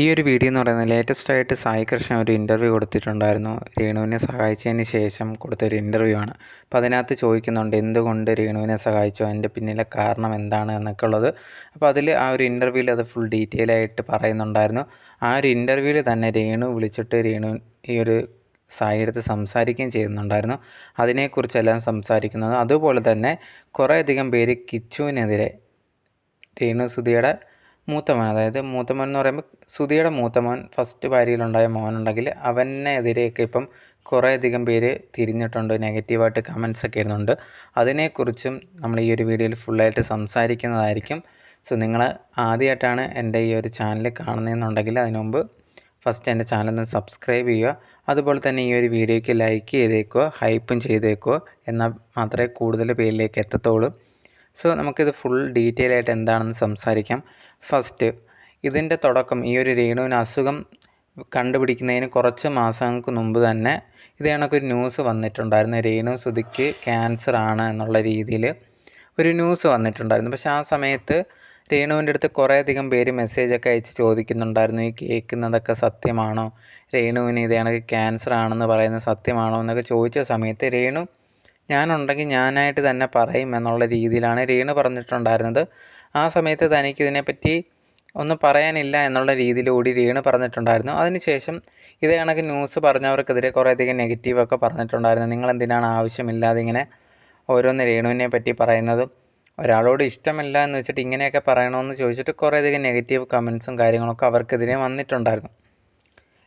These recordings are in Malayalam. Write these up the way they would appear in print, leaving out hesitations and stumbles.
ഈ ഒരു വീഡിയോ എന്ന് പറയുന്നത് ലേറ്റസ്റ്റ് ആയിട്ട് സായി കൃഷ്ണ ഒരു ഇൻ്റർവ്യൂ കൊടുത്തിട്ടുണ്ടായിരുന്നു. രേണുവിനെ സഹായിച്ചതിന് ശേഷം കൊടുത്തൊരു ഇൻ്റർവ്യൂ ആണ്. അപ്പോൾ അതിനകത്ത് ചോദിക്കുന്നുണ്ട് എന്തുകൊണ്ട് രേണുവിനെ സഹായിച്ചു, അതിൻ്റെ പിന്നിലെ കാരണം എന്താണ് എന്നൊക്കെ ഉള്ളത്. അപ്പോൾ അതിൽ ആ ഒരു ഇൻ്റർവ്യൂവിൽ അത് ഫുൾ ഡീറ്റെയിൽ ആയിട്ട് പറയുന്നുണ്ടായിരുന്നു. ആ ഒരു ഇൻ്റർവ്യൂവിൽ തന്നെ രേണു വിളിച്ചിട്ട് ഈ ഒരു സായി അടുത്ത് സംസാരിക്കുകയും ചെയ്യുന്നുണ്ടായിരുന്നു. അതിനെക്കുറിച്ചെല്ലാം സംസാരിക്കുന്നത്. അതുപോലെ തന്നെ കുറേയധികം പേര് കിച്ചുവിനെതിരെ സുധിയുടെ മൂത്തമോൻ, അതായത് മൂത്തമോൻ എന്ന് പറയുമ്പോൾ സുധിയുടെ മൂത്തമോൻ ഫസ്റ്റ് ഭാര്യയിലുണ്ടായ മോനുണ്ടെങ്കിൽ അവനെതിരെയൊക്കെ ഇപ്പം കുറേയധികം പേര് തിരിഞ്ഞിട്ടുണ്ട്, നെഗറ്റീവായിട്ട് കമൻസൊക്കെ ഇടുന്നുണ്ട്. അതിനെക്കുറിച്ചും നമ്മൾ ഈ ഒരു വീഡിയോയിൽ ഫുള്ളായിട്ട് സംസാരിക്കുന്നതായിരിക്കും. സോ നിങ്ങൾ ആദ്യമായിട്ടാണ് എൻ്റെ ഈ ഒരു ചാനൽ കാണുന്നതെന്നുണ്ടെങ്കിൽ അതിനു മുമ്പ് ഫസ്റ്റ് എൻ്റെ ചാനൽ സബ്സ്ക്രൈബ് ചെയ്യുക. അതുപോലെ തന്നെ ഈ ഒരു വീഡിയോയ്ക്ക് ലൈക്ക് ചെയ്തേക്കുക, ഹൈപ്പും ചെയ്തേക്കുക. എന്നാൽ മാത്രമേ കൂടുതൽ പേരിലേക്ക് എത്തത്തുള്ളൂ. സോ നമുക്കിത് ഫുൾ ഡീറ്റെയിൽ ആയിട്ട് എന്താണെന്ന് സംസാരിക്കാം. ഫസ്റ്റ്, ഇതിൻ്റെ തുടക്കം ഈ ഒരു രേണുവിന് അസുഖം കണ്ടുപിടിക്കുന്നതിന് കുറച്ച് മാസങ്ങൾക്ക് മുമ്പ് തന്നെ ഇത് കണക്കൊരു ന്യൂസ് വന്നിട്ടുണ്ടായിരുന്നു. രേണു സുധിക്ക് ക്യാൻസർ ആണ് എന്നുള്ള രീതിയിൽ ഒരു ന്യൂസ് വന്നിട്ടുണ്ടായിരുന്നു. പക്ഷേ ആ സമയത്ത് രേണുവിൻ്റെ അടുത്ത് കുറേയധികം പേര് മെസ്സേജൊക്കെ അയച്ച് ചോദിക്കുന്നുണ്ടായിരുന്നു, ഈ കേൾക്കുന്നതൊക്കെ സത്യമാണോ, രേണുവിന് ഇത് കണക്ക് ക്യാൻസർ ആണെന്ന് പറയുന്നത് സത്യമാണോ എന്നൊക്കെ ചോദിച്ച സമയത്ത് രേണു ഞാനുണ്ടെങ്കിൽ ഞാനായിട്ട് തന്നെ പറയും എന്നുള്ള രീതിയിലാണ് രേണു പറഞ്ഞിട്ടുണ്ടായിരുന്നത്. ആ സമയത്ത് തനിക്കിതിനെപ്പറ്റി ഒന്നും പറയാനില്ല എന്നുള്ള രീതിയിലൂടി രേണു പറഞ്ഞിട്ടുണ്ടായിരുന്നു. അതിനുശേഷം ഇതേ കണക്ക് ന്യൂസ് പറഞ്ഞവർക്കെതിരെ കുറേയധികം നെഗറ്റീവൊക്കെ പറഞ്ഞിട്ടുണ്ടായിരുന്നു. നിങ്ങളെന്തിനാണ് ആവശ്യമില്ലാതെ ഇങ്ങനെ ഓരോന്ന് രേണുവിനെ പറ്റി പറയുന്നതും, ഒരാളോട് ഇഷ്ടമില്ല എന്ന് വെച്ചിട്ട് ഇങ്ങനെയൊക്കെ പറയണമെന്ന് ചോദിച്ചിട്ട് കുറേയധികം നെഗറ്റീവ് കമൻസും കാര്യങ്ങളൊക്കെ അവർക്കെതിരെ വന്നിട്ടുണ്ടായിരുന്നു.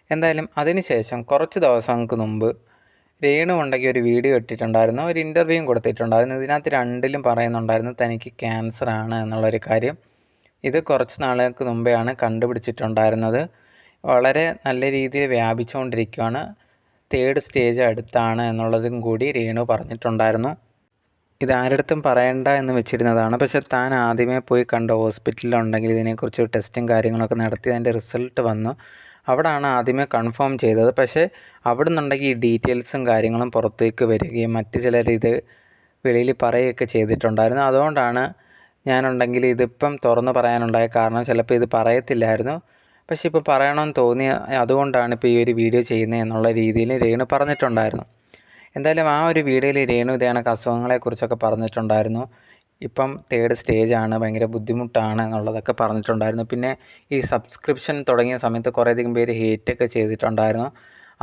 എന്തായാലും അതിനുശേഷം കുറച്ച് ദിവസങ്ങൾക്ക് മുമ്പ് രേണു ഉണ്ടെങ്കിൽ ഒരു വീഡിയോ ഇട്ടിട്ടുണ്ടായിരുന്നു, ഒരു ഇൻ്റർവ്യൂവും കൊടുത്തിട്ടുണ്ടായിരുന്നു. ഇതിനകത്ത് രണ്ടിലും പറയുന്നുണ്ടായിരുന്നു തനിക്ക് ക്യാൻസർ ആണ് എന്നുള്ളൊരു കാര്യം. ഇത് കുറച്ച് നാളുകൾക്ക് മുമ്പെയാണ് കണ്ടുപിടിച്ചിട്ടുണ്ടായിരുന്നത്. വളരെ നല്ല രീതിയിൽ വ്യാപിച്ചുകൊണ്ടിരിക്കുകയാണ്, 3rd സ്റ്റേജ് അടുത്താണ് എന്നുള്ളതും കൂടി രേണു പറഞ്ഞിട്ടുണ്ടായിരുന്നു. ഇത് ആരുടെടുത്തും പറയണ്ട എന്ന് വെച്ചിരുന്നതാണ്. പക്ഷേ താൻ ആദ്യമേ പോയി കണ്ട ഹോസ്പിറ്റലിലുണ്ടെങ്കിൽ ഇതിനെക്കുറിച്ച് ടെസ്റ്റും കാര്യങ്ങളൊക്കെ നടത്തി അതിൻ്റെ റിസൾട്ട് വന്നു. അവിടെയാണ് ആദ്യമേ കൺഫേം ചെയ്തത്. പക്ഷേ അവിടെ നിന്നുണ്ടെങ്കിൽ ഈ ഡീറ്റെയിൽസും കാര്യങ്ങളും പുറത്തേക്ക് വരികയും മറ്റ് ചിലർ ഇത് വെളിയിൽ പറയുകയൊക്കെ ചെയ്തിട്ടുണ്ടായിരുന്നു. അതുകൊണ്ടാണ് ഞാനുണ്ടെങ്കിൽ ഇതിപ്പം തുറന്നു പറയാനുണ്ടായ കാരണം ചിലപ്പോൾ ഇത് പറയത്തില്ലായിരുന്നു, പക്ഷേ ഇപ്പോൾ പറയണമെന്ന് തോന്നിയ അതുകൊണ്ടാണ് ഇപ്പോൾ ഈ ഒരു വീഡിയോ ചെയ്യുന്നത് എന്നുള്ള രീതിയിൽ രേണു പറഞ്ഞിട്ടുണ്ടായിരുന്നു. എന്തായാലും ആ ഒരു വീഡിയോയിൽ രേണു ഇതേ കണക്ക് അസുഖങ്ങളെക്കുറിച്ചൊക്കെ പറഞ്ഞിട്ടുണ്ടായിരുന്നു. ഇപ്പം 3rd സ്റ്റേജാണ്, ഭയങ്കര ബുദ്ധിമുട്ടാണ് എന്നുള്ളതൊക്കെ പറഞ്ഞിട്ടുണ്ടായിരുന്നു. പിന്നെ ഈ സബ്സ്ക്രിപ്ഷൻ തുടങ്ങിയ സമയത്ത് കുറേയധികം പേര് ഹേറ്റൊക്കെ ചെയ്തിട്ടുണ്ടായിരുന്നു.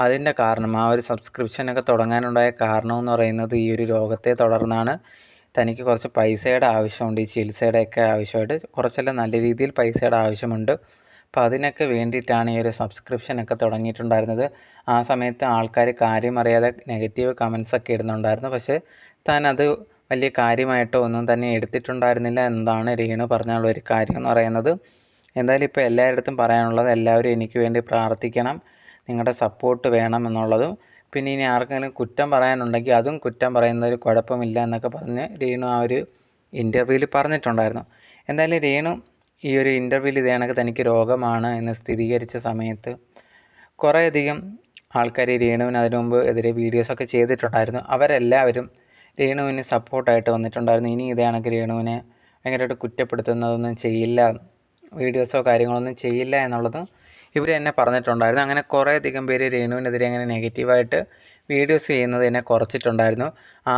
അതിൻ്റെ കാരണം, ആ ഒരു സബ്സ്ക്രിപ്ഷനൊക്കെ തുടങ്ങാനുണ്ടായ കാരണമെന്ന് പറയുന്നത് ഈ ഒരു രോഗത്തെ തുടർന്നാണ്. തനിക്ക് കുറച്ച് പൈസയുടെ ആവശ്യമുണ്ട്, ഈ ചികിത്സയുടെയൊക്കെ ആവശ്യമായിട്ട് കുറച്ചെല്ലാം നല്ല രീതിയിൽ പൈസയുടെ ആവശ്യമുണ്ട്. അപ്പോൾ അതിനൊക്കെ വേണ്ടിയിട്ടാണ് ഈ ഒരു സബ്സ്ക്രിപ്ഷനൊക്കെ തുടങ്ങിയിട്ടുണ്ടായിരുന്നത്. ആ സമയത്ത് ആൾക്കാർ കാര്യം അറിയാതെ നെഗറ്റീവ് കമൻസൊക്കെ ഇടുന്നുണ്ടായിരുന്നു. പക്ഷേ താൻ അത് വലിയ കാര്യമായിട്ടോ ഒന്നും തന്നെ എടുത്തിട്ടുണ്ടായിരുന്നില്ല എന്നതാണ് രേണു പറഞ്ഞുള്ള ഒരു കാര്യം എന്ന് പറയുന്നത്. എന്തായാലും ഇപ്പോൾ എല്ലാവരുടെ പറയാനുള്ളത് എല്ലാവരും എനിക്ക് വേണ്ടി പ്രാർത്ഥിക്കണം, നിങ്ങളുടെ സപ്പോർട്ട് വേണം എന്നുള്ളതും, പിന്നെ ഇനി ആർക്കെങ്കിലും കുറ്റം പറയാനുണ്ടെങ്കിൽ അതും കുറ്റം പറയുന്നതിൽ കുഴപ്പമില്ല എന്നൊക്കെ പറഞ്ഞ് രേണു ആ ഒരു ഇൻ്റർവ്യൂവിൽ പറഞ്ഞിട്ടുണ്ടായിരുന്നു. എന്തായാലും രേണു ഈ ഒരു ഇൻ്റർവ്യൂവിൽ ഇതേ കണക്ക് തനിക്ക് രോഗമാണ് എന്ന് സ്ഥിരീകരിച്ച സമയത്ത് കുറേയധികം ആൾക്കാർ രേണുവിന് അതിനു മുമ്പ് എതിരെ വീഡിയോസൊക്കെ ചെയ്തിട്ടുണ്ടായിരുന്നു. അവരെല്ലാവരും രേണുവിന് സപ്പോർട്ടായിട്ട് വന്നിട്ടുണ്ടായിരുന്നു. ഇനി ഇതേ കണക്ക് രേണുവിനെ ഭയങ്കരമായിട്ട് കുറ്റപ്പെടുത്തുന്നതൊന്നും ചെയ്യില്ല, വീഡിയോസോ കാര്യങ്ങളൊന്നും ചെയ്യില്ല എന്നുള്ളതും ഇവർ എന്നെ പറഞ്ഞിട്ടുണ്ടായിരുന്നു. അങ്ങനെ കുറേയധികം പേര് രേണുവിനെതിരെ അങ്ങനെ നെഗറ്റീവായിട്ട് വീഡിയോസ് ചെയ്യുന്നത് എന്നെ കുറച്ചിട്ടുണ്ടായിരുന്നു.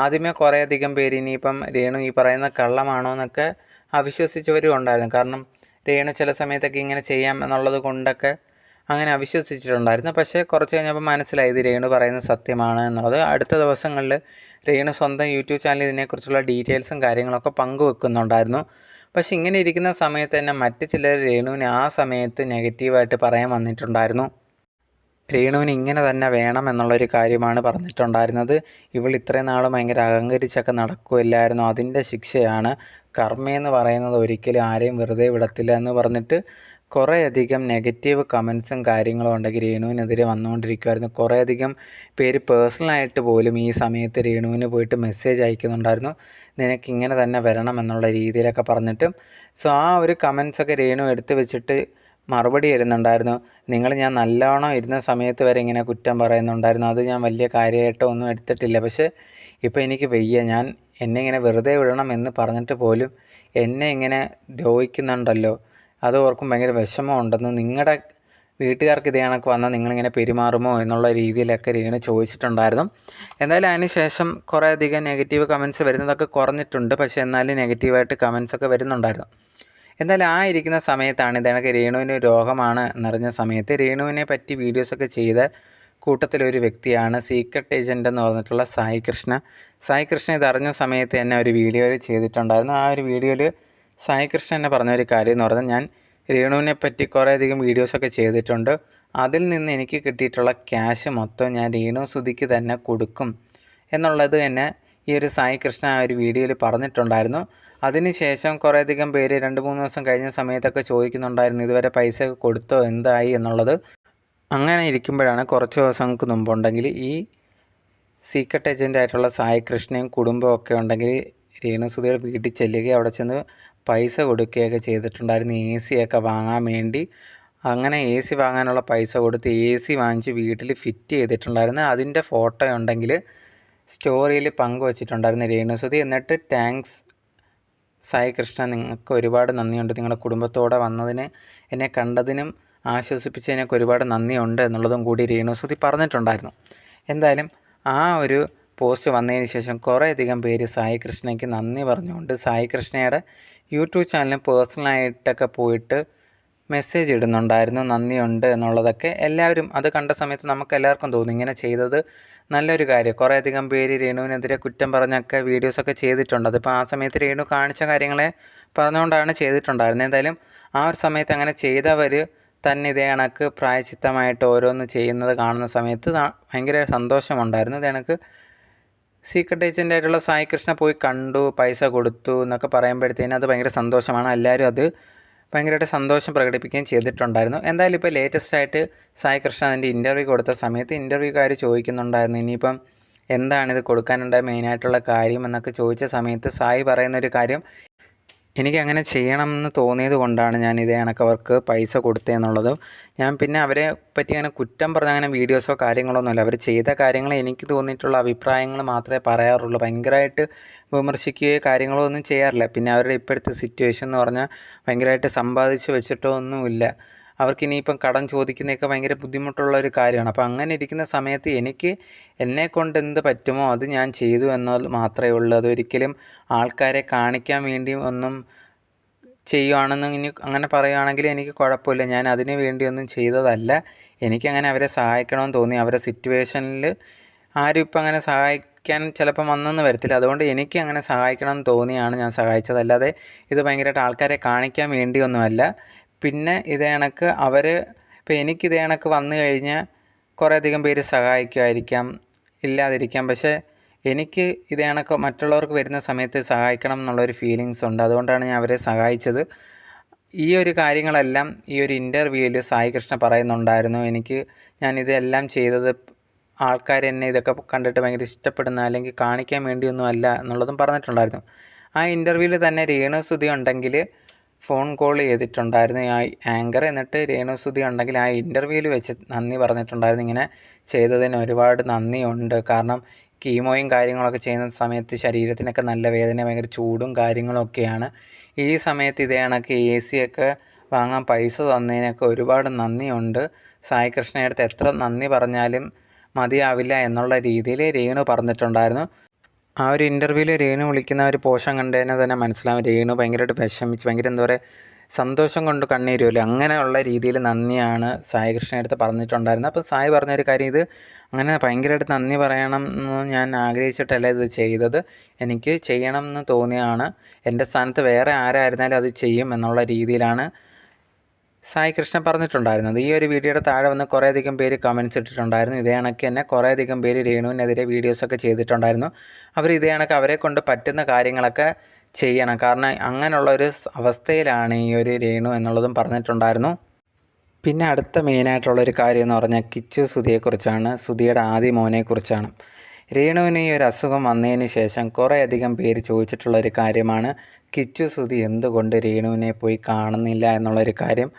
ആദ്യമേ കുറേയധികം പേര് ഇനിയിപ്പം രേണു ഈ പറയുന്ന കള്ളമാണോ എന്നൊക്കെ അവിശ്വസിച്ചവരും ഉണ്ടായിരുന്നു. കാരണം രേണു ചില സമയത്തൊക്കെ ഇങ്ങനെ ചെയ്യാം എന്നുള്ളത് കൊണ്ടൊക്കെ അങ്ങനെ അവിശ്വസിച്ചിട്ടുണ്ടായിരുന്നു. പക്ഷേ കുറച്ച് കഴിഞ്ഞപ്പോൾ മനസ്സിലായി ഇത് രേണു പറയുന്നത് സത്യമാണ് എന്നുള്ളത്. അടുത്ത ദിവസങ്ങളിൽ രേണു സ്വന്തം യൂട്യൂബ് ചാനലിൽ ഇതിനെക്കുറിച്ചുള്ള ഡീറ്റെയിൽസും കാര്യങ്ങളൊക്കെ പങ്കുവെക്കുന്നുണ്ടായിരുന്നു. പക്ഷേ ഇങ്ങനെ ഇരിക്കുന്ന സമയത്ത് തന്നെ മറ്റ് ചിലർ രേണുവിനെ ആ സമയത്ത് നെഗറ്റീവായിട്ട് പറയാൻ വന്നിട്ടുണ്ടായിരുന്നു. രേണുവിന് ഇങ്ങനെ തന്നെ വേണം എന്നുള്ളൊരു കാര്യമാണ് പറഞ്ഞിട്ടുണ്ടായിരുന്നത്. ഇവൾ ഇത്രയും നാൾ ഭയങ്കര അഹങ്കരിച്ചൊക്കെ നടക്കുമല്ലായിരുന്നു, അതിൻ്റെ ശിക്ഷയാണ് കർമ്മയെന്ന് പറയുന്നത്, ഒരിക്കലും ആരെയും വെറുതെ വിടത്തില്ല എന്ന് പറഞ്ഞിട്ട് കുറേയധികം നെഗറ്റീവ് കമൻസും കാര്യങ്ങളും ഉണ്ടെങ്കിൽ രേണുവിനെതിരെ വന്നുകൊണ്ടിരിക്കുമായിരുന്നു. കുറേയധികം പേര് പേഴ്സണലായിട്ട് പോലും ഈ സമയത്ത് രേണുവിന് പോയിട്ട് മെസ്സേജ് അയക്കുന്നുണ്ടായിരുന്നു, നിനക്കിങ്ങനെ തന്നെ വരണം എന്നുള്ള രീതിയിലൊക്കെ പറഞ്ഞിട്ട്. സോ ആ ഒരു കമൻസൊക്കെ രേണു എടുത്തു വെച്ചിട്ട് മറുപടി വരുന്നുണ്ടായിരുന്നു. ഞാൻ നല്ലോണം ഇരുന്ന സമയത്ത് വരെ ഇങ്ങനെ കുറ്റം പറയുന്നുണ്ടായിരുന്നു, അത് ഞാൻ വലിയ കാര്യമായിട്ടോ ഒന്നും എടുത്തിട്ടില്ല. പക്ഷേ ഇപ്പോൾ എനിക്ക് വയ്യ, എന്നെ ഇങ്ങനെ വെറുതെ വിടണം എന്ന് പറഞ്ഞിട്ട് പോലും എന്നെ ഇങ്ങനെ ദ്രോഹിക്കുന്നുണ്ടല്ലോ, അത് ഓർക്കും ഭയങ്കര വിഷമമുണ്ടെന്ന്. നിങ്ങളുടെ വീട്ടുകാർക്ക് ഇതേ കണക്ക് വന്നാൽ നിങ്ങളിങ്ങനെ പെരുമാറുമോ എന്നുള്ള രീതിയിലൊക്കെ രേണു ചോദിച്ചിട്ടുണ്ടായിരുന്നു. എന്തായാലും അതിന് ശേഷം കുറേയധികം നെഗറ്റീവ് കമൻറ്റ്സ് വരുന്നതൊക്കെ കുറഞ്ഞിട്ടുണ്ട്. പക്ഷേ എന്നാലും നെഗറ്റീവായിട്ട് കമൻറ്റ്സൊക്കെ വരുന്നുണ്ടായിരുന്നു. എന്തായാലും ആ ഇരിക്കുന്ന സമയത്താണ് ഇതേണക്ക് രേണുവിന് രോഗമാണ് എന്നറിഞ്ഞ സമയത്ത് രേണുവിനെ പറ്റി വീഡിയോസൊക്കെ ചെയ്ത കൂട്ടത്തിലൊരു വ്യക്തിയാണ് സീക്രട്ട് ഏജൻ്റ് എന്ന് പറഞ്ഞിട്ടുള്ള സായി കൃഷ്ണ. സായി കൃഷ്ണ ഇതറിഞ്ഞ സമയത്ത് തന്നെ ഒരു വീഡിയോ ചെയ്തിട്ടുണ്ടായിരുന്നു. ആ ഒരു വീഡിയോയിൽ സായി കൃഷ്ണ എന്നെ പറഞ്ഞൊരു കാര്യം എന്ന് പറഞ്ഞാൽ, ഞാൻ രേണുവിനെ പറ്റി കുറേയധികം വീഡിയോസൊക്കെ ചെയ്തിട്ടുണ്ട്. അതിൽ നിന്ന് എനിക്ക് കിട്ടിയിട്ടുള്ള ക്യാഷ് മൊത്തം ഞാൻ രേണു സുധിക്ക് തന്നെ കൊടുക്കും എന്നുള്ളത് തന്നെ ഈ ഒരു സായി കൃഷ്ണ ആ ഒരു വീഡിയോയിൽ പറഞ്ഞിട്ടുണ്ടായിരുന്നു. അതിനുശേഷം കുറേയധികം പേര് 2-3 ദിവസം കഴിഞ്ഞ സമയത്തൊക്കെ ചോദിക്കുന്നുണ്ടായിരുന്നു ഇതുവരെ പൈസ കൊടുത്തോ എന്തായി എന്നുള്ളത്. അങ്ങനെ ഇരിക്കുമ്പോഴാണ് കുറച്ച് ദിവസങ്ങൾക്ക് മുമ്പുണ്ടെങ്കിൽ ഈ സീക്രട്ട് ഏജൻ്റായിട്ടുള്ള സായി കൃഷ്ണയും കുടുംബമൊക്കെ ഉണ്ടെങ്കിൽ രേണുസുധിയുടെ വീട്ടിൽ ചെല്ലുകയും അവിടെ ചെന്ന് പൈസ കൊടുക്കുകയൊക്കെ ചെയ്തിട്ടുണ്ടായിരുന്നു AC ഒക്കെ വാങ്ങാൻ വേണ്ടി. അങ്ങനെ AC വാങ്ങാനുള്ള പൈസ കൊടുത്ത് AC വാങ്ങിച്ച് വീട്ടിൽ ഫിറ്റ് ചെയ്തിട്ടുണ്ടായിരുന്നു. അതിൻ്റെ ഫോട്ടോ ഉണ്ടെങ്കിൽ സ്റ്റോറിയിൽ പങ്കുവച്ചിട്ടുണ്ടായിരുന്നു രേണുസുധി. എന്നിട്ട് താങ്ക്സ് സായി കൃഷ്ണ, നിങ്ങൾക്ക് ഒരുപാട് നന്ദിയുണ്ട്, നിങ്ങളുടെ കുടുംബത്തോടെ വന്നതിന്, എന്നെ കണ്ടതിനും ആശ്വസിപ്പിച്ചതിനൊക്കെ ഒരുപാട് നന്ദിയുണ്ട് എന്നുള്ളതും കൂടി രേണുസുധി പറഞ്ഞിട്ടുണ്ടായിരുന്നു. എന്തായാലും ആ ഒരു പോസ്റ്റ് വന്നതിന് ശേഷം കുറേയധികം പേര് സായി കൃഷ്ണയ്ക്ക് നന്ദി പറഞ്ഞുകൊണ്ട് സായി കൃഷ്ണയുടെ യൂട്യൂബ് ചാനലിൽ പേഴ്സണലായിട്ടൊക്കെ പോയിട്ട് മെസ്സേജ് ഇടുന്നുണ്ടായിരുന്നു, നന്ദിയുണ്ട് എന്നുള്ളതൊക്കെ. എല്ലാവരും അത് കണ്ട സമയത്ത് നമുക്ക് എല്ലാവർക്കും തോന്നി ഇങ്ങനെ ചെയ്തത് നല്ലൊരു കാര്യം. കുറേയധികം പേര് രേണുവിനെതിരെ കുറ്റം പറഞ്ഞൊക്കെ വീഡിയോസൊക്കെ ചെയ്തിട്ടുണ്ട്. അതിപ്പോൾ ആ സമയത്ത് രേണു കാണിച്ച കാര്യങ്ങളെ പറഞ്ഞുകൊണ്ടാണ് ചെയ്തിട്ടുണ്ടായിരുന്നത്. എന്തായാലും ആ ഒരു സമയത്ത് അങ്ങനെ ചെയ്തവർ തന്നെ ഇതേ കണക്ക് പ്രായച്ചിത്തമായിട്ട് ഓരോന്ന് ചെയ്യുന്നത് കാണുന്ന സമയത്ത് ഭയങ്കര സന്തോഷമുണ്ടായിരുന്നു. ഇതേ കണക്ക് സീക്രട്ട് ഏജൻ്റായിട്ടുള്ള സായി കൃഷ്ണ പോയി കണ്ടു, പൈസ കൊടുത്തു എന്നൊക്കെ പറയുമ്പോഴത്തേനും അത് ഭയങ്കര സന്തോഷമാണ്. എല്ലാവരും അത് ഭയങ്കരമായിട്ട് സന്തോഷം പ്രകടിപ്പിക്കുകയും ചെയ്തിട്ടുണ്ടായിരുന്നു. എന്തായാലും ഇപ്പോൾ ലേറ്റസ്റ്റായിട്ട് സായി കൃഷ്ണ അതിൻ്റെ ഇൻ്റർവ്യൂ കൊടുത്ത സമയത്ത് ഇൻ്റർവ്യൂക്കാർ ചോദിക്കുന്നുണ്ടായിരുന്നു ഇനിയിപ്പം എന്താണിത് കൊടുക്കാനുണ്ടായ മെയിനായിട്ടുള്ള കാര്യം എന്നൊക്കെ ചോദിച്ച സമയത്ത് സായി പറയുന്നൊരു കാര്യം, എനിക്കങ്ങനെ ചെയ്യണമെന്ന് തോന്നിയത് കൊണ്ടാണ് ഞാൻ ഇതേ കണക്ക് അവർക്ക് പൈസ കൊടുത്തതെന്നുള്ളത്. ഞാൻ പിന്നെ അവരെ പറ്റി അങ്ങനെ കുറ്റം പറഞ്ഞ അങ്ങനെ വീഡിയോസോ കാര്യങ്ങളൊന്നുമില്ല. അവർ ചെയ്ത കാര്യങ്ങൾ എനിക്ക് തോന്നിയിട്ടുള്ള അഭിപ്രായങ്ങൾ മാത്രമേ പറയാറുള്ളൂ. ഭയങ്കരമായിട്ട് വിമർശിക്കുകയോ കാര്യങ്ങളോ ഒന്നും ചെയ്യാറില്ല. പിന്നെ അവരുടെ ഇപ്പോഴത്തെ സിറ്റുവേഷൻ എന്ന് പറഞ്ഞാൽ ഭയങ്കരമായിട്ട് സമ്പാദിച്ച് വെച്ചിട്ടോ ഒന്നുമില്ല. അവർക്കിനിയിപ്പം കടം ചോദിക്കുന്നതൊക്കെ ഭയങ്കര ബുദ്ധിമുട്ടുള്ള ഒരു കാര്യമാണ്. അപ്പോൾ അങ്ങനെ ഇരിക്കുന്ന സമയത്ത് എനിക്ക് എന്നെക്കൊണ്ട് എന്ത് പറ്റുമോ അത് ഞാൻ ചെയ്തു എന്നത് മാത്രമേ ഉള്ളൂ. അതൊരിക്കലും ആൾക്കാരെ കാണിക്കാൻ വേണ്ടി ഒന്നും ചെയ്യുകയാണെന്ന് ഇനി അങ്ങനെ പറയുകയാണെങ്കിൽ എനിക്ക് കുഴപ്പമില്ല. ഞാൻ അതിന് വേണ്ടിയൊന്നും ചെയ്തതല്ല. എനിക്കങ്ങനെ അവരെ സഹായിക്കണമെന്ന് തോന്നി. അവരുടെ സിറ്റുവേഷനിൽ ആരും ഇപ്പം അങ്ങനെ സഹായിക്കാൻ ചിലപ്പം വന്നെന്ന് വരത്തില്ല. അതുകൊണ്ട് എനിക്ക് അങ്ങനെ സഹായിക്കണമെന്ന് തോന്നിയാണ് ഞാൻ സഹായിച്ചത്. അല്ലാതെ ഇത് ഭയങ്കരമായിട്ട് ആൾക്കാരെ കാണിക്കാൻ വേണ്ടിയൊന്നുമല്ല. പിന്നെ ഇതേ കണക്ക് അവർ ഇപ്പോൾ എനിക്കിതേ കണക്ക് വന്നു കഴിഞ്ഞാൽ കുറേയധികം പേര് സഹായിക്കുമായിരിക്കാം, ഇല്ലാതിരിക്കാം. പക്ഷേ എനിക്ക് ഇതേ കണക്ക് മറ്റുള്ളവർക്ക് വരുന്ന സമയത്ത് സഹായിക്കണം എന്നുള്ളൊരു ഫീലിങ്സ് ഉണ്ട്. അതുകൊണ്ടാണ് ഞാൻ അവരെ സഹായിച്ചത്. ഈ ഒരു കാര്യങ്ങളെല്ലാം ഈ ഒരു ഇൻ്റർവ്യൂവിൽ സായി കൃഷ്ണ പറയുന്നുണ്ടായിരുന്നു. ഞാനിതെല്ലാം ചെയ്തത് ആൾക്കാരെന്നെ ഇതൊക്കെ കണ്ടിട്ട് ഭയങ്കര ഇഷ്ടപ്പെടുന്ന അല്ലെങ്കിൽ കാണിക്കാൻ വേണ്ടിയൊന്നും അല്ല എന്നുള്ളതും പറഞ്ഞിട്ടുണ്ടായിരുന്നു. ആ ഇൻ്റർവ്യൂവിൽ തന്നെ രേണുസുധി ഉണ്ടെങ്കിൽ ഫോൺ കോൾ ചെയ്തിട്ടുണ്ടായിരുന്നു ആ ആങ്കർ. എന്നിട്ട് രേണുസുധി ഉണ്ടെങ്കിൽ ആ ഇൻ്റർവ്യൂവിൽ വെച്ച് നന്ദി പറഞ്ഞിട്ടുണ്ടായിരുന്നു. ഇങ്ങനെ ചെയ്തതിന് ഒരുപാട് നന്ദിയുണ്ട്, കാരണം കീമോയും കാര്യങ്ങളൊക്കെ ചെയ്യുന്ന സമയത്ത് ശരീരത്തിനൊക്കെ നല്ല വേദന, ഭയങ്കര ചൂടും കാര്യങ്ങളൊക്കെയാണ്. ഈ സമയത്ത് ഇതേ കണക്ക് AC ഒക്കെ വാങ്ങാൻ പൈസ തന്നതിനൊക്കെ ഒരുപാട് നന്ദിയുണ്ട്. സായി കൃഷ്ണയുടെ എത്ര നന്ദി പറഞ്ഞാലും മതിയാവില്ല എന്നുള്ള രീതിയിൽ രേണു പറഞ്ഞിട്ടുണ്ടായിരുന്നു. ആ ഒരു ഇൻ്റർവ്യൂവിൽ രേണു വിളിക്കുന്ന ഒരു പോഷൻ കണ്ടതിന് തന്നെ മനസ്സിലാവും രേണു ഭയങ്കരമായിട്ട് വിഷമിച്ച് ഭയങ്കര എന്താ പറയുക സന്തോഷം കൊണ്ട് കണ്ണീരുമല്ലോ, അങ്ങനെയുള്ള രീതിയിൽ നന്ദിയാണ് സായി കൃഷ്ണ അടുത്ത് പറഞ്ഞിട്ടുണ്ടായിരുന്നത്. അപ്പോൾ സായി പറഞ്ഞൊരു കാര്യം, ഇത് അങ്ങനെ ഭയങ്കരമായിട്ട് നന്ദി പറയണം എന്ന് ഞാൻ ആഗ്രഹിച്ചിട്ടല്ല ഇത് ചെയ്തത്, എനിക്ക് ചെയ്യണം എന്ന് തോന്നിയാണ്. എൻ്റെ സ്ഥാനത്ത് വേറെ ആരായിരുന്നാലും അത് ചെയ്യും എന്നുള്ള രീതിയിലാണ് സായി കൃഷ്ണ പറഞ്ഞിട്ടുണ്ടായിരുന്നത്. ഈ ഒരു വീഡിയോയുടെ താഴെ വന്ന് കുറേയധികം പേര് കമൻറ്റ്സ് ഇട്ടിട്ടുണ്ടായിരുന്നു. ഇതേ കണക്ക് തന്നെ കുറേയധികം പേര് രേണുവിനെതിരെ വീഡിയോസൊക്കെ ചെയ്തിട്ടുണ്ടായിരുന്നു. അവർ ഇതേ കണക്ക് അവരെ കൊണ്ട് പറ്റുന്ന കാര്യങ്ങളൊക്കെ ചെയ്യണം, കാരണം അങ്ങനെയുള്ളൊരു അവസ്ഥയിലാണ് ഈ ഒരു രേണു എന്നുള്ളതും പറഞ്ഞിട്ടുണ്ടായിരുന്നു. പിന്നെ അടുത്ത മെയിനായിട്ടുള്ളൊരു കാര്യം എന്ന് പറഞ്ഞാൽ കിച്ചു സുധിയെക്കുറിച്ചാണ്, സുധിയുടെ ആദ്യ മോനെക്കുറിച്ചാണ്. രേണുവിന് ഈ ഒരു അസുഖം വന്നതിന് ശേഷം കുറേയധികം പേര് ചോദിച്ചിട്ടുള്ളൊരു കാര്യമാണ് കിച്ചു സുധി എന്തുകൊണ്ട് രേണുവിനെ പോയി കാണുന്നില്ല എന്നുള്ളൊരു കാര്യം.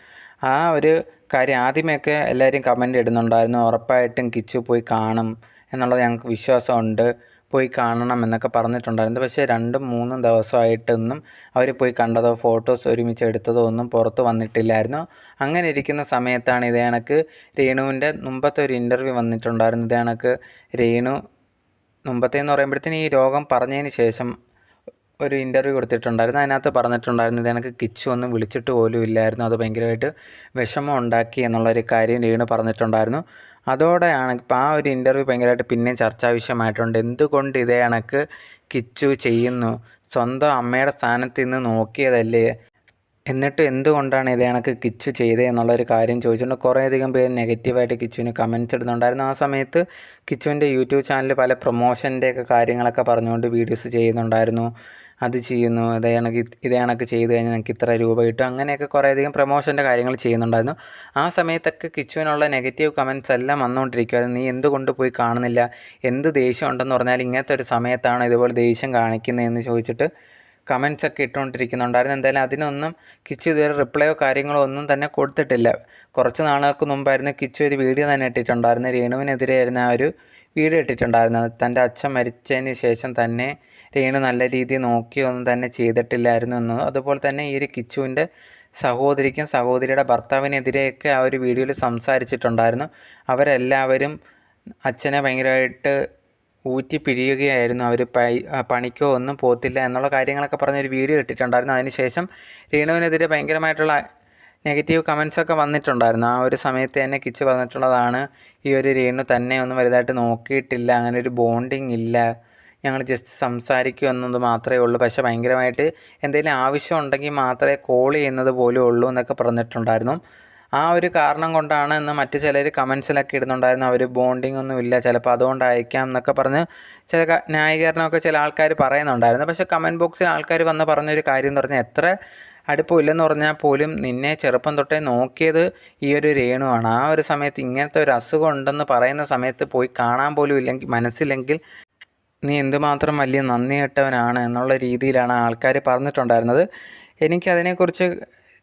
ആ ഒരു കാര്യം ആദ്യമൊക്കെ എല്ലാവരും കമൻ്റ് ഇടുന്നുണ്ടായിരുന്നു, ഉറപ്പായിട്ടും കിച്ചു പോയി കാണും എന്നുള്ളത് ഞങ്ങൾക്ക് വിശ്വാസമുണ്ട്, പോയി കാണണം എന്നൊക്കെ പറഞ്ഞിട്ടുണ്ടായിരുന്നു. പക്ഷേ 2ഉം 3ഉം ദിവസമായിട്ടൊന്നും അവർ പോയി കണ്ടതോ ഫോട്ടോസ് ഒരുമിച്ച് എടുത്തതോ ഒന്നും പുറത്ത് വന്നിട്ടില്ലായിരുന്നു. അങ്ങനെ ഇരിക്കുന്ന സമയത്താണ് ഇതേ കണക്ക് രേണുവിൻ്റെ മുമ്പത്തെ ഒരു ഇൻ്റർവ്യൂ വന്നിട്ടുണ്ടായിരുന്നു. ഇതേ കണക്ക് രേണു മുമ്പത്തേന്ന് പറയുമ്പോഴത്തേന് ഈ രോഗം പറഞ്ഞതിന് ശേഷം ഒരു ഇൻ്റർവ്യൂ കൊടുത്തിട്ടുണ്ടായിരുന്നു. അതിനകത്ത് പറഞ്ഞിട്ടുണ്ടായിരുന്നു ഇത് എനിക്ക് കിച്ചു ഒന്നും വിളിച്ചിട്ട് പോലും ഇല്ലായിരുന്നു, അത് ഭയങ്കരമായിട്ട് വിഷമം ഉണ്ടാക്കി എന്നുള്ളൊരു കാര്യം രേണു പറഞ്ഞിട്ടുണ്ടായിരുന്നു. അതോടെയാണ് ഇപ്പം ആ ഒരു ഇൻ്റർവ്യൂ ഭയങ്കരമായിട്ട് പിന്നെയും ചർച്ചാ വിഷയമായിട്ടുണ്ട്. എന്തുകൊണ്ട് ഇതേ കണക്ക് കിച്ചു ചെയ്യുന്നു, സ്വന്തം അമ്മയുടെ സ്ഥാനത്ത് നിന്ന് നോക്കിയതല്ലേ, എന്നിട്ട് എന്തുകൊണ്ടാണ് ഇതേ കണക്ക് കിച്ചു ചെയ്തത് എന്നുള്ളൊരു കാര്യം ചോദിച്ചുകൊണ്ട് കുറേയധികം പേര് നെഗറ്റീവായിട്ട് കിച്ചുവിന് കമൻറ്റ്സ് ഇടുന്നുണ്ടായിരുന്നു. ആ സമയത്ത് കിച്ചുവിൻ്റെ യൂട്യൂബ് ചാനലിൽ പല പ്രൊമോഷൻ്റെയൊക്കെ കാര്യങ്ങളൊക്കെ പറഞ്ഞുകൊണ്ട് വീഡിയോസ് ചെയ്യുന്നുണ്ടായിരുന്നു. അത് ചെയ്യുന്നു, ഇതേ കണക്ക് ചെയ്ത് കഴിഞ്ഞാൽ നിങ്ങൾക്ക് ഇത്ര രൂപ കിട്ടും, അങ്ങനെയൊക്കെ കുറേയധികം പ്രൊമോഷൻ്റെ കാര്യങ്ങൾ ചെയ്യുന്നുണ്ടായിരുന്നു. ആ സമയത്തൊക്കെ കിച്ചുവിനുള്ള നെഗറ്റീവ് കമൻറ്റ്സ് എല്ലാം വന്നുകൊണ്ടിരിക്കുമായിരുന്നു. നീ എന്തുകൊണ്ട് പോയി കാണുന്നില്ല, എന്ത് ദേഷ്യം ഉണ്ടെന്ന് പറഞ്ഞാൽ ഇങ്ങനത്തെ ഒരു സമയത്താണ് ഇതുപോലെ ദേഷ്യം കാണിക്കുന്നതെന്ന് ചോദിച്ചിട്ട് കമൻറ്റ്സൊക്കെ ഇട്ടുകൊണ്ടിരിക്കുന്നുണ്ടായിരുന്നു. എന്തായാലും അതിനൊന്നും കിച്ചു ഇതുവരെ റിപ്ലൈയോ കാര്യങ്ങളോ ഒന്നും തന്നെ കൊടുത്തിട്ടില്ല. കുറച്ച് നാളുകൾക്ക് മുമ്പായിരുന്നു കിച്ചു ഒരു വീഡിയോ തന്നെ ഇട്ടിട്ടുണ്ടായിരുന്നു. രേണുവിനെതിരെയായിരുന്നു ആ ഒരു വീഡിയോ ഇട്ടിട്ടുണ്ടായിരുന്നത്. തൻ്റെ അച്ഛൻ മരിച്ചതിന് ശേഷം തന്നെ രേണു നല്ല രീതിയിൽ നോക്കിയൊന്നും തന്നെ ചെയ്തിട്ടില്ലായിരുന്നു എന്നും, അതുപോലെ തന്നെ ഈ ഒരു കിച്ചുവിൻ്റെ സഹോദരിക്കും സഹോദരിയുടെ ഭർത്താവിനെതിരെയൊക്കെ ആ ഒരു വീഡിയോയിൽ സംസാരിച്ചിട്ടുണ്ടായിരുന്നു. അവരെല്ലാവരും അച്ഛനെ ഭയങ്കരമായിട്ട് ഊറ്റി പിഴിയുകയായിരുന്നു, അവർ പണിക്കോ ഒന്നും പോകത്തില്ല എന്നുള്ള കാര്യങ്ങളൊക്കെ പറഞ്ഞൊരു വീഡിയോ ഇട്ടിട്ടുണ്ടായിരുന്നു. അതിനുശേഷം രേണുവിനെതിരെ ഭയങ്കരമായിട്ടുള്ള നെഗറ്റീവ് കമൻറ്റ്സൊക്കെ വന്നിട്ടുണ്ടായിരുന്നു. ആ ഒരു സമയത്ത് തന്നെ കിച്ചു പറഞ്ഞിട്ടുള്ളതാണ്, ഈ ഒരു രേണു തന്നെ ഒന്നും വലുതായിട്ട് നോക്കിയിട്ടില്ല, അങ്ങനെ ഒരു ബോണ്ടിങ് ഇല്ല, ഞങ്ങൾ ജസ്റ്റ് സംസാരിക്കുക എന്നത് മാത്രമേ ഉള്ളൂ, പക്ഷേ ഭയങ്കരമായിട്ട് എന്തെങ്കിലും ആവശ്യം ഉണ്ടെങ്കിൽ മാത്രമേ കോൾ ചെയ്യുന്നത് പോലും ഉള്ളൂ എന്നൊക്കെ പറഞ്ഞിട്ടുണ്ടായിരുന്നു. ആ ഒരു കാരണം കൊണ്ടാണ് എന്ന് മറ്റ് ചിലർ കമൻസിലൊക്കെ ഇടുന്നുണ്ടായിരുന്നു, അവർ ബോണ്ടിങ് ഒന്നും ഇല്ല, ചിലപ്പോൾ അതുകൊണ്ടായിരിക്കാം എന്നൊക്കെ പറഞ്ഞ് ചില ന്യായീകരണമൊക്കെ ചില ആൾക്കാർ പറയുന്നുണ്ടായിരുന്നു. പക്ഷേ കമൻറ്റ് ബോക്സിൽ ആൾക്കാർ വന്ന് പറഞ്ഞൊരു കാര്യം എന്ന് പറഞ്ഞാൽ, എത്ര അടുപ്പമില്ലെന്ന് പറഞ്ഞാൽ പോലും നിന്നെ ചെറുപ്പം തൊട്ടേ നോക്കിയത് ഈ ഒരു രേണുവാണ്. ആ ഒരു സമയത്ത് ഇങ്ങനത്തെ ഒരു അസുഖം ഉണ്ടെന്ന് പറയുന്ന സമയത്ത് പോയി കാണാൻ പോലും ഇല്ലെങ്കിൽ, മനസ്സില്ലെങ്കിൽ നീ എന്തുമാത്രം വലിയ നന്ദി കെട്ടവനാണ് എന്നുള്ള രീതിയിലാണ് ആൾക്കാർ പറഞ്ഞിട്ടുണ്ടായിരുന്നത്. എനിക്കതിനെക്കുറിച്ച്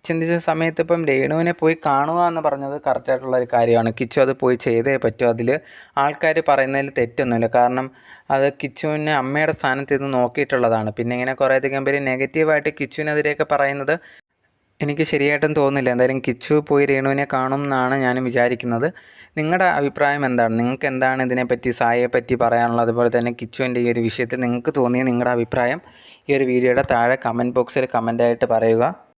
ചിന്തിച്ച സമയത്ത് ഇപ്പം രേണുവിനെ പോയി കാണുക എന്ന് പറഞ്ഞത് കറക്റ്റായിട്ടുള്ളൊരു കാര്യമാണ്. കിച്ചു അത് പോയി ചെയ്തേ പറ്റൂ, അതിൽ ആൾക്കാർ പറയുന്നതിൽ തെറ്റൊന്നുമില്ല. കാരണം അത് കിച്ചുവിനെ അമ്മയുടെ സ്ഥാനത്ത് നിന്ന് നോക്കിയിട്ടുള്ളതാണ്. പിന്നെ ഇങ്ങനെ കുറേയധികം പേര് നെഗറ്റീവായിട്ട് കിച്ചുവിനെതിരെയൊക്കെ പറയുന്നത് എനിക്ക് ശരിയായിട്ടും തോന്നുന്നില്ല. എന്തായാലും കിച്ചു പോയി രേണുവിനെ കാണും എന്നാണ് ഞാനും വിചാരിക്കുന്നത്. നിങ്ങളുടെ അഭിപ്രായം എന്താണ്? നിങ്ങൾക്ക് എന്താണ് ഇതിനെപ്പറ്റി, സായിയെപ്പറ്റി പറയാനുള്ളത്? അതുപോലെ തന്നെ കിച്ചുവിൻ്റെ ഈ ഒരു വിഷയത്തിൽ നിങ്ങൾക്ക് തോന്നിയ നിങ്ങളുടെ അഭിപ്രായം ഈ ഒരു വീഡിയോയുടെ താഴെ കമൻറ്റ് ബോക്സിൽ കമൻ്റായിട്ട് പറയുക.